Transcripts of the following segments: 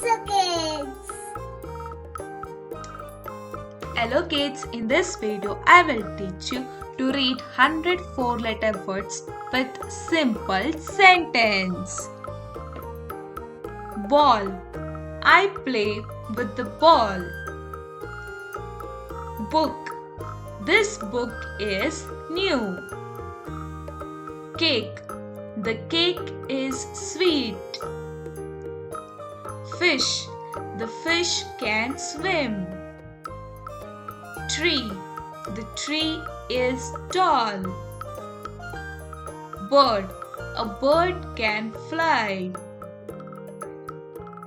So kids. Hello kids, in this video I will teach you to read 100 four-letter words with simple sentence. Ball. I play with the ball. Book. This book is new. Cake. The cake is sweet. Fish. The fish can swim. Tree. The tree is tall. Bird. A bird can fly.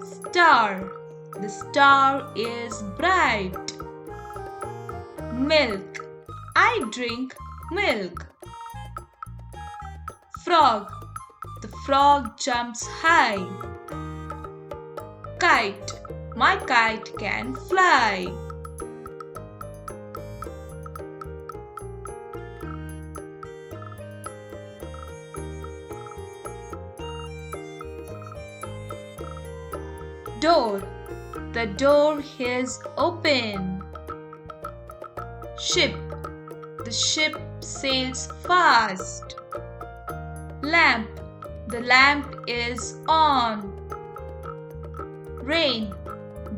Star. The star is bright. Milk. I drink milk. Frog. The frog jumps high. Kite. My kite can fly. Door. The door is open. Ship. The ship sails fast. Lamp. The lamp is on. Rain.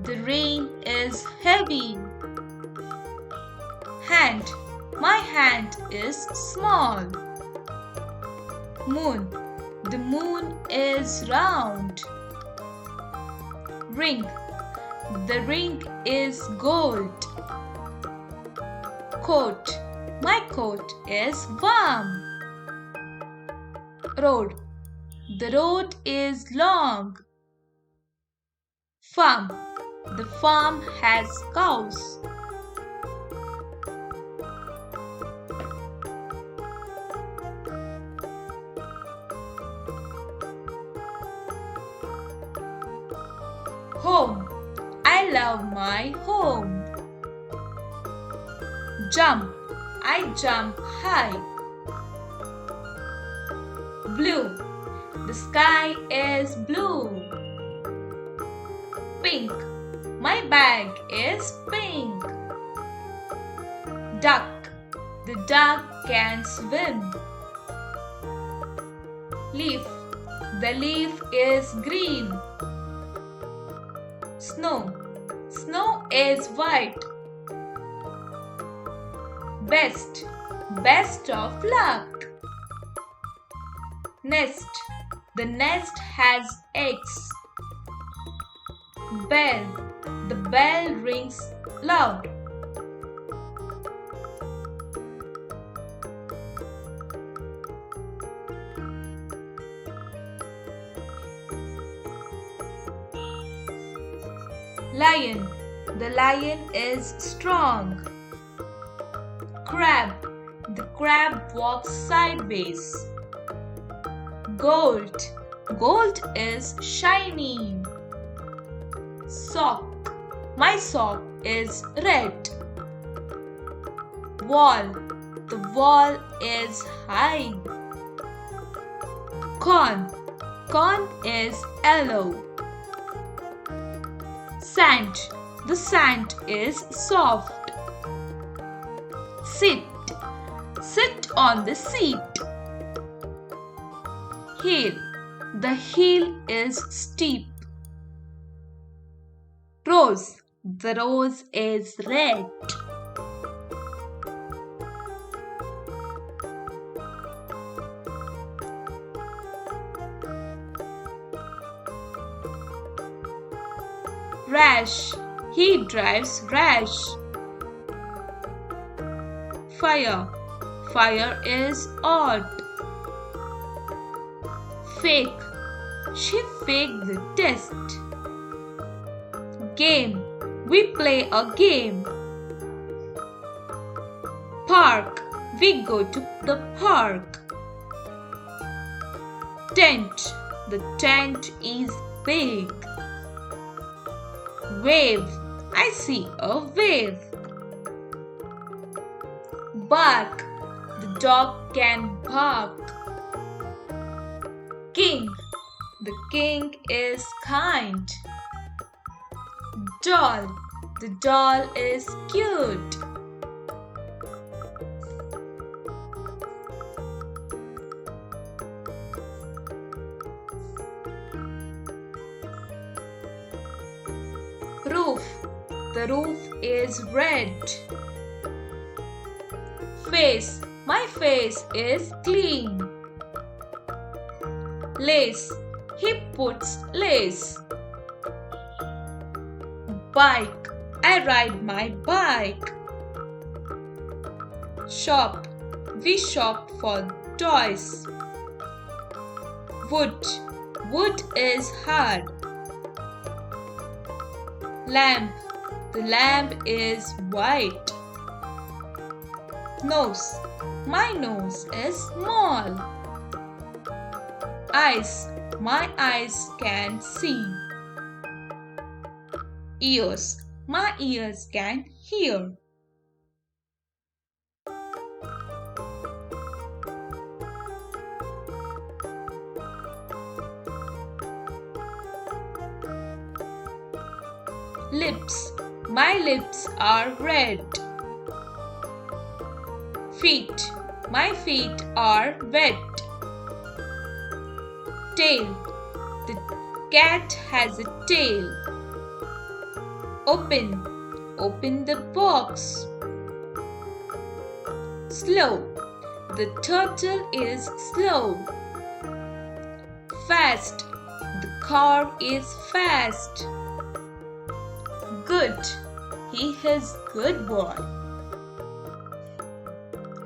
The rain is heavy. Hand. My hand is small. Moon. The moon is round. Ring. The ring is gold. Coat. My coat is warm. Road. The road is long. Farm. The farm has cows. Home. I love my home. Jump. I jump high. Blue. The sky is blue. Pink. My bag is pink. Duck. The duck can swim. Leaf. The leaf is green. Snow. Snow is white. Best. Best of luck. Nest. The nest has eggs. Bell. The bell rings loud. Lion. The lion is strong. Crab. The crab walks sideways. Gold. Gold is shiny. Sock. My sock is red. Wall. The wall is high. Corn. Corn is yellow. Sand. The sand is soft. Sit. Sit on the seat. Hill. The hill is steep. Rose. The rose is red. Rash. He drives rash. Fire. Fire is odd. Fake. She faked the test. Game. We play a game. Park. We go to the park. Tent. The tent is big. Wave. I see a wave. Bark. The dog can bark. King. The king is kind. Doll. The doll is cute. Roof. The roof is red. Face. My face is clean. Lace. He puts lace. Bike. I ride my bike. Shop. We shop for toys. Wood. Wood is hard. Lamp. The lamp is white. Nose. My nose is small. Eyes. My eyes can see. Ears. My ears can hear. Lips. My lips are red. Feet. My feet are wet. Tail. The cat has a tail. Open. Open the box. Slow. The turtle is slow. Fast. The car is fast. Good. He is good boy.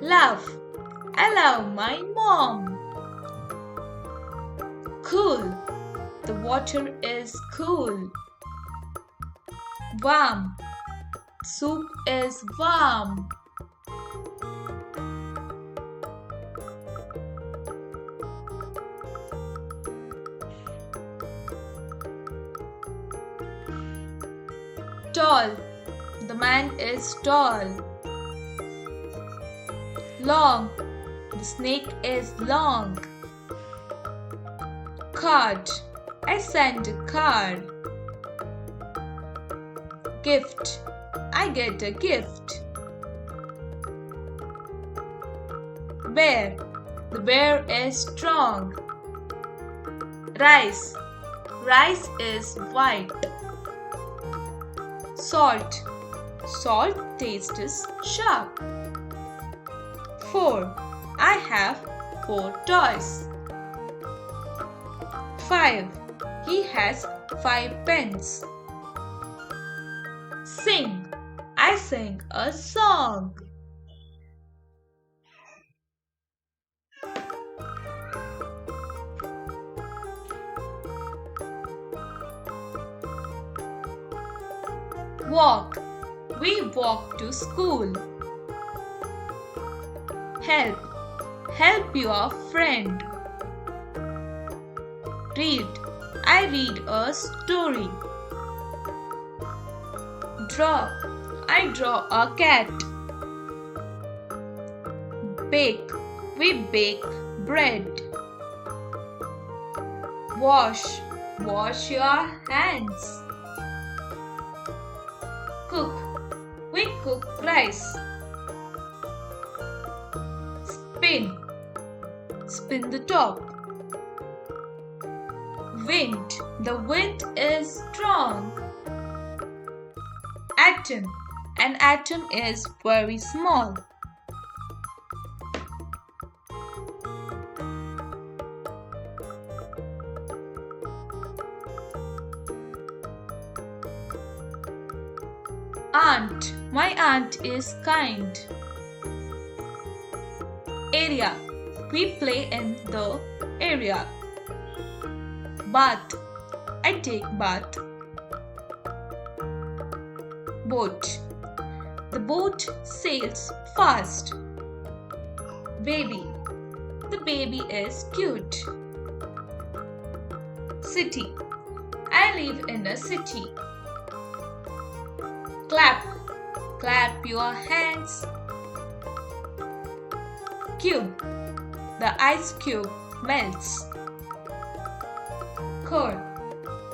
Love. I love my mom. Cool. The water is cool. Warm. Soup is warm. Tall. The man is tall. Long. The snake is long. Card. I send a card. Gift. I get a gift. Bear. The bear is strong. Rice. Rice is white. Salt. Salt tastes sharp. 4. I have 4 toys. 5. He has 5 pens. Sing. I sing a song. Walk. We walk to school. Help. Help your friend. Read. I read a story. Draw. I draw a cat. Bake. We bake bread. Wash. Wash your hands. Cook. We cook rice. Spin. Spin the top. Wind. The wind is strong. Atom. An atom is very small. Aunt. My aunt is kind. Area. We play in the area. Bath. I take bath. Boat. The boat sails fast. Baby. The baby is cute. City. I live in a city. Clap. Clap your hands. Cube. The ice cube melts. Curd.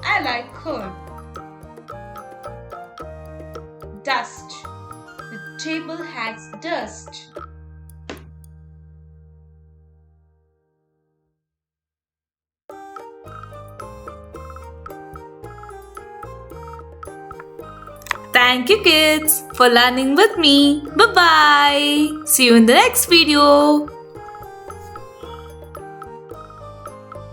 I like curd. dust. The table has dust. Thank you kids for learning with me. Bye bye. See you in the next video.